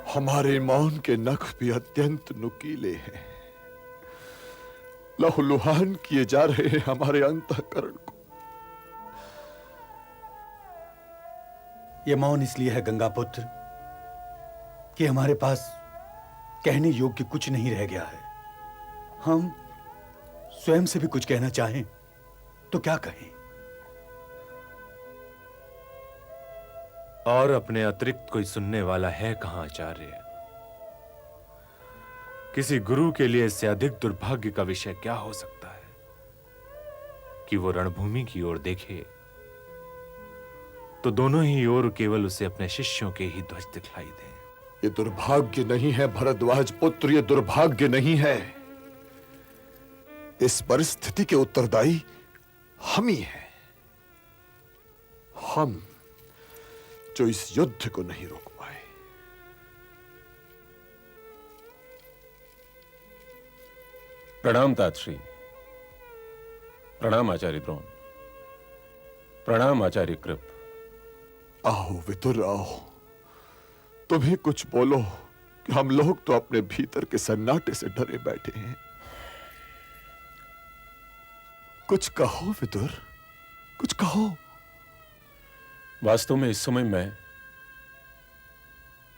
हमारे मौन के नख भी अत्यंत नुकीले हैं, लहूलुहान किए जा रहे हैं हमारे अंतःकरण को। यह मौन इसलिए है गंगा पुत्र कि हमारे पास कहने योग्य कुछ नहीं रह गया है। हम स्वयं से भी कुछ कहना चाहें तो क्या कहें? और अपने अतिरिक्त कोई सुनने वाला है कहां आचार्य? किसी गुरु के लिए इससे अधिक दुर्भाग्य का विषय क्या हो सकता है कि वो रणभूमि की ओर देखे तो दोनों ही ओर केवल उसे अपने शिष्यों के ही ध्वज दिखलाई दें। ये दुर्भाग्य नहीं है भरद्वाज पुत्र, ये दुर्भाग्य नहीं है। इस परिस्थिति के उत्तरदायी हम ही हैं, हम जो इस युद्ध को नहीं रोक पाए। प्रणाम तातश्री। प्रणाम आचार्य द्रोण। प्रणाम आचार्य कृप। आओ विदुर आओ, तुम्हें कुछ बोलो कि हम लोग तो अपने भीतर के सन्नाटे से डरे बैठे हैं। कुछ कहो विदुर, कुछ कहो। वास्तव में इस समय मैं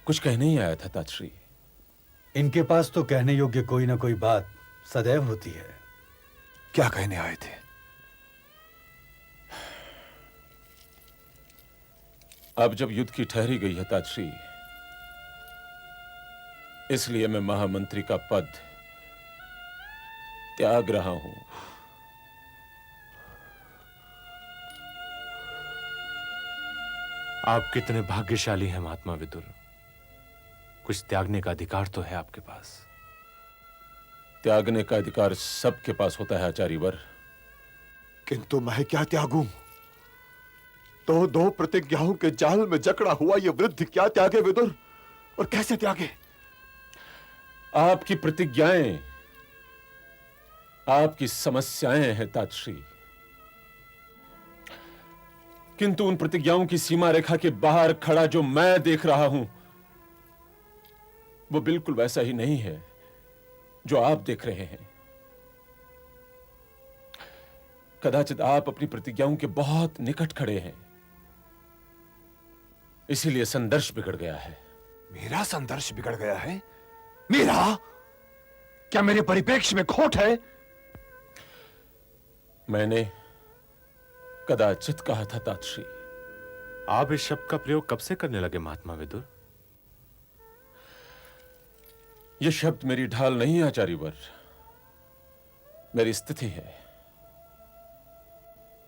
कुछ कहने ही आया था तातश्री। इनके पास तो कहने योग्य कोई ना कोई बात सदैव होती है। क्या कहने आए थे? अब जब युद्ध की ठहरी गई है तातश्री, इसलिए मैं महामंत्री का पद त्याग रहा हूं। आप कितने भाग्यशाली हैं महात्मा विदुर। कुछ त्यागने का अधिकार तो है आपके पास। त्यागने का अधिकार सबके पास होता है आचार्यवर। किंतु मैं क्या त्यागूं? तो दो प्रतिज्ञाओं के जाल में जकड़ा हुआ यह वृद्ध क्या त्यागे विदुर, और कैसे त्यागे? आपकी प्रतिज्ञाएं आपकी समस्याएं हैं तातश्री, किंतु उन प्रतिज्ञाओं की सीमा रेखा के बाहर खड़ा जो मैं देख रहा हूं वो बिल्कुल वैसा ही नहीं है जो आप देख रहे हैं। कदाचित आप अपनी प्रतिज्ञाओं के बहुत निकट खड़े हैं, इसीलिए संदर्श बिगड़ गया है। मेरा संदर्श बिगड़ गया है? मेरा? क्या मेरे परिप्रेक्ष्य में खोट है? मैंने कदाचित कहा था तातश्री। आप इस शब्द का प्रयोग कब से करने लगे महात्मा विदुर? यह शब्द मेरी ढाल नहीं है आचार्यवर, मेरी स्थिति है।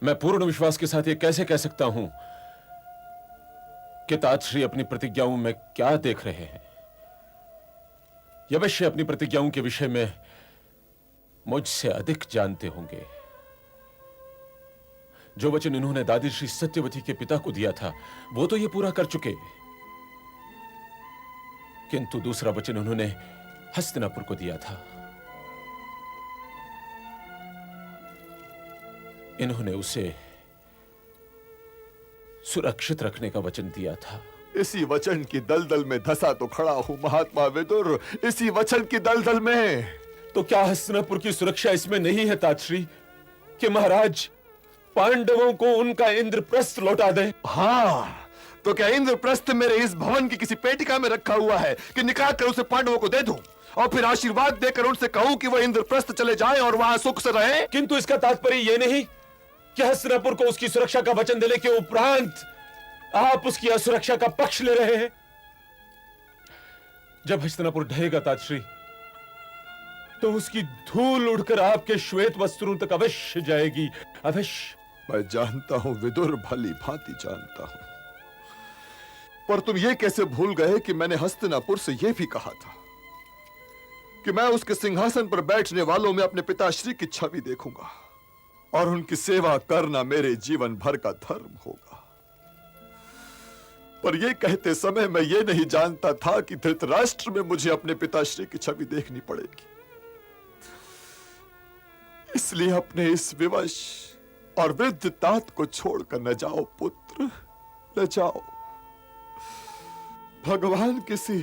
मैं पूर्ण विश्वास के साथ यह कैसे कह सकता हूं कि तातश्री अपनी प्रतिज्ञाओं में क्या देख रहे हैं। यह अवश्य अपनी प्रतिज्ञाओं के विषय में मुझसे अधिक जानते होंगे। जो वचन इन्होंने दादी श्री सत्यवती के पिता को दिया था वो तो ये पूरा कर चुके, किंतु दूसरा वचन उन्होंने हस्तिनापुर को दिया था। इन्होंने उसे सुरक्षित रखने का वचन दिया था। इसी वचन की दलदल में धंसा तो खड़ा हूं महात्मा विदुर, इसी वचन की दलदल में। तो क्या हस्तिनापुर की सुरक्षा इसमें नहीं है तातश्री कि महाराज पांडवों को उनका इंद्रप्रस्थ लौटा दे? हां, तो क्या इंद्रप्रस्थ मेरे इस भवन की किसी पेटिका में रखा हुआ है कि निकाल कर उसे पांडवों को दे दूं और फिर आशीर्वाद देकर उनसे कहूं कि वह इंद्रप्रस्थ चले जाएं और वहां सुख से रहें? किंतु इसका तात्पर्य यह नहीं कि हस्तिनापुर को उसकी सुरक्षा का वचन देने के उपरांत आप उसकी असुरक्षा का पक्ष ले रहे हैं। जब हस्तिनापुर ढहेगा तातश्री, तो उसकी धूल उड़कर आपके श्वेत वस्त्रों तक अवश्य जाएगी, अवश्य। मैं जानता हूं विदुर, भली भांति जानता हूं, पर तुम ये कैसे भूल गए कि मैंने हस्तिनापुर से यह भी कहा था कि मैं उसके सिंहासन पर बैठने वालों में अपने पिताश्री की छवि देखूंगा और उनकी सेवा करना मेरे जीवन भर का धर्म होगा। पर यह कहते समय मैं ये नहीं जानता था कि धृतराष्ट्र में मुझे अपने पिताश्री की छवि देखनी पड़ेगी। इसलिए अपने इस विवश और वृद्ध तात को छोड़कर न जाओ पुत्र, न जाओ। भगवान किसी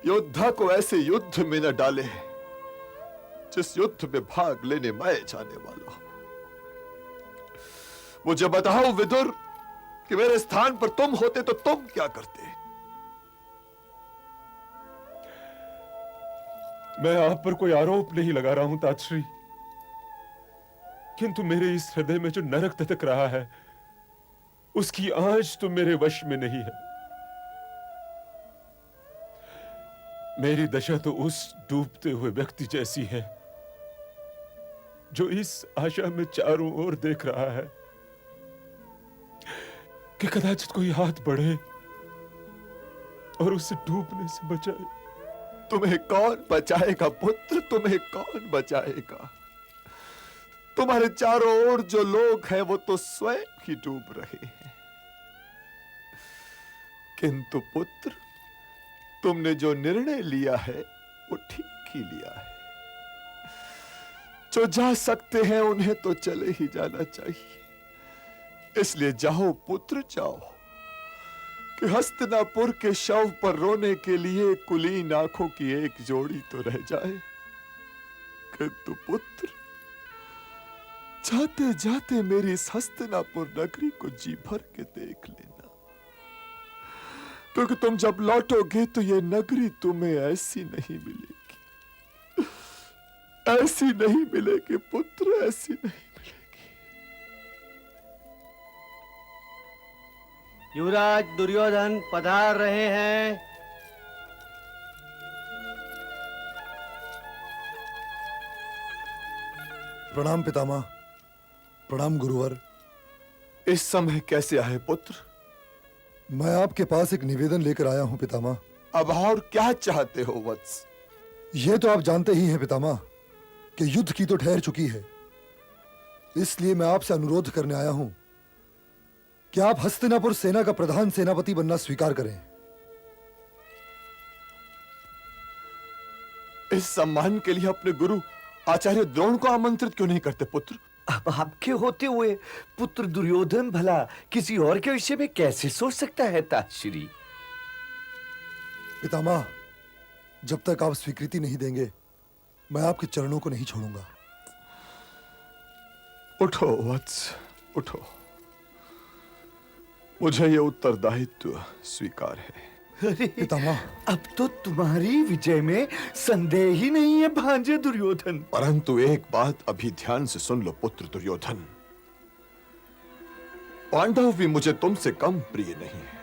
योद्धा को ऐसे युद्ध में न डाले जिस युद्ध में भाग लेने मैं जाने वाला हूं। मुझे बताओ विदुर कि मेरे स्थान पर तुम होते तो तुम क्या करते? मैं आप पर कोई आरोप नहीं लगा रहा हूं तातश्री, किंतु मेरे इस हृदय में जो नरक धधक रहा है उसकी आंच तो मेरे वश में नहीं है। मेरी दशा तो उस डूबते हुए व्यक्ति जैसी है जो इस आशा में चारों ओर देख रहा है कि कदाचित कोई हाथ बढ़े और उसे डूबने से बचाए। तुम्हें कौन बचाएगा पुत्र, तुम्हें कौन बचाएगा? तुम्हारे चारों ओर जो लोग हैं वो तो स्वयं ही डूब रहे हैं। किंतु पुत्र, तुमने जो निर्णय लिया है वो ठीक ही लिया है। जो जा सकते हैं उन्हें तो चले ही जाना चाहिए। इसलिए जाओ पुत्र, जाओ, कि हस्तिनापुर के शव पर रोने के लिए कुलीन आंखों की एक जोड़ी तो रह जाए। किंतु पुत्र, जाते जाते मेरी इस हस्तिनापुर नगरी को जी भर के देख लेना, क्योंकि तुम जब लौटोगे तो ये नगरी तुम्हें ऐसी नहीं मिलेगी, ऐसी नहीं मिलेगी पुत्र, ऐसी नहीं मिलेगी। युवराज दुर्योधन पधार रहे हैं। प्रणाम पितामह, प्रणाम गुरुवर। इस समय कैसे आए पुत्र? मैं आपके पास एक निवेदन लेकर आया हूं पितामह। अब और क्या चाहते हो वत्स? यह तो आप जानते ही हैं पितामह कि युद्ध की तो ठहर चुकी है। इसलिए मैं आपसे अनुरोध करने आया हूं कि आप हस्तिनापुर सेना का प्रधान सेनापति बनना स्वीकार करें। इस सम्मान के लिए अपने गुरु आचार्य द्रोण को आमंत्रित क्यों नहीं करते पुत्र? अब आपके होते हुए पुत्र दुर्योधन भला किसी और के विषय में कैसे सोच सकता है तातश्री? पितामह, जब तक आप स्वीकृति नहीं देंगे मैं आपके चरणों को नहीं छोड़ूंगा। उठो वत्स, उठो। मुझे यह उत्तरदायित्व स्वीकार है। अरे पितामह, अब तो तुम्हारी विजय में संदेह ही नहीं है भांजे दुर्योधन। परंतु एक बात अभी ध्यान से सुन लो पुत्र दुर्योधन। पांडव भी मुझे तुमसे कम प्रिय नहीं है,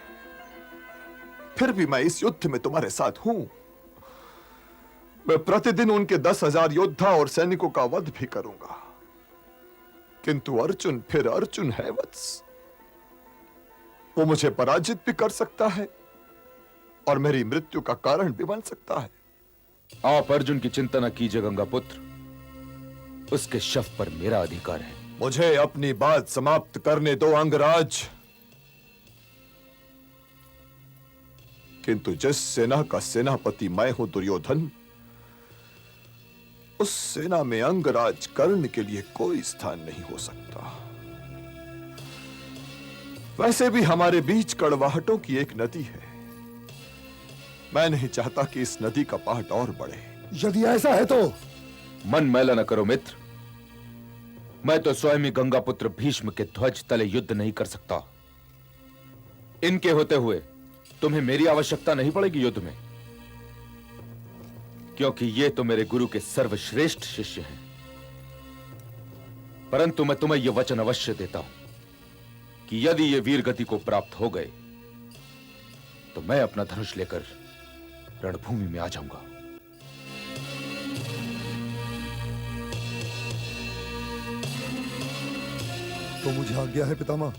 फिर भी मैं इस युद्ध में तुम्हारे साथ हूं। मैं प्रतिदिन उनके 10,000 योद्धा और सैनिकों का वध भी करूंगा, किंतु अर्जुन फिर अर्जुन है वत्स। वो मुझे पराजित भी कर सकता है और मेरी मृत्यु का कारण भी बन सकता है। आप अर्जुन की चिंता न कीजिए गंगा पुत्र, उसके शव पर मेरा अधिकार है। मुझे अपनी बात समाप्त करने दो अंगराज। किंतु जिस सेना का सेनापति मैं हूं दुर्योधन, उस सेना में अंगराज कर्ण के लिए कोई स्थान नहीं हो सकता। वैसे भी हमारे बीच कड़वाहटों की एक नदी है। मैं नहीं चाहता कि इस नदी का पहाड़ और बढ़े। यदि ऐसा है तो मन मैला न करो मित्र। मैं तो स्वयं ही गंगा पुत्र भीष्म के ध्वज तले युद्ध नहीं कर सकता। इनके होते हुए तुम्हें मेरी आवश्यकता नहीं पड़ेगी युद्ध में, क्योंकि ये तो मेरे गुरु के सर्वश्रेष्ठ शिष्य हैं। परंतु मैं तुम्हें यह वचन अवश्य देता हूं कि यदि ये वीर गति को प्राप्त हो गए तो मैं अपना धनुष लेकर रणभूमि में आ जाऊंगा। तो मुझे आज्ञा है पितामह।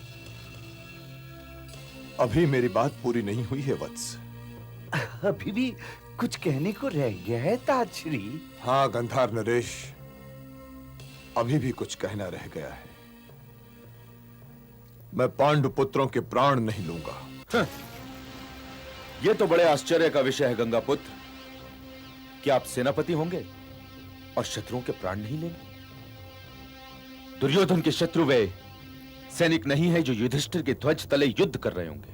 अभी मेरी बात पूरी नहीं हुई है वत्स। अभी भी कुछ कहने को रह गया है तातश्री? हां गंधार नरेश, अभी भी कुछ कहना रह गया है। मैं पांडु पुत्रों के प्राण नहीं लूंगा। यह तो बड़े आश्चर्य का विषय है गंगा पुत्र कि आप सेनापति होंगे और शत्रुओं के प्राण नहीं लेंगे। दुर्योधन के शत्रु वे सैनिक नहीं है जो युधिष्ठिर के ध्वज तले युद्ध कर रहे होंगे।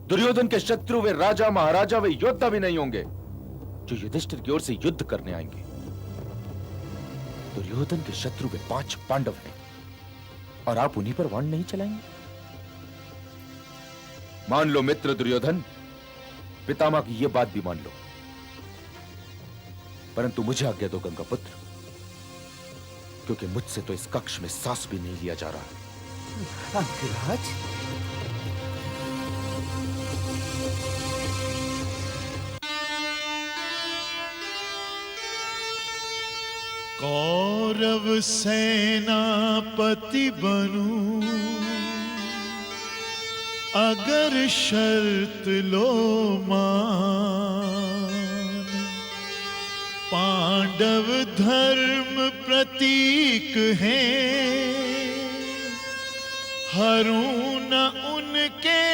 दुर्योधन के शत्रु वे राजा महाराजा वे योद्धा भी नहीं होंगे जो युधिष्ठिर की ओर से युद्ध करने आएंगे। दुर्योधन के शत्रु वे 5 पांडव हैं और आप उन्हीं पर बाण नहीं चलाएंगे। मान लो मित्र दुर्योधन, पितामह की यह बात भी मान लो, परंतु मुझे आज्ञा दो गंगापुत्र, क्योंकि मुझसे तो इस कक्ष में सांस भी नहीं लिया जा रहा। अंगराज, कौरव सेनापति बनूं अगर शर्त लो मान, पांडव धर्म प्रतीक हैं, हरू न उनके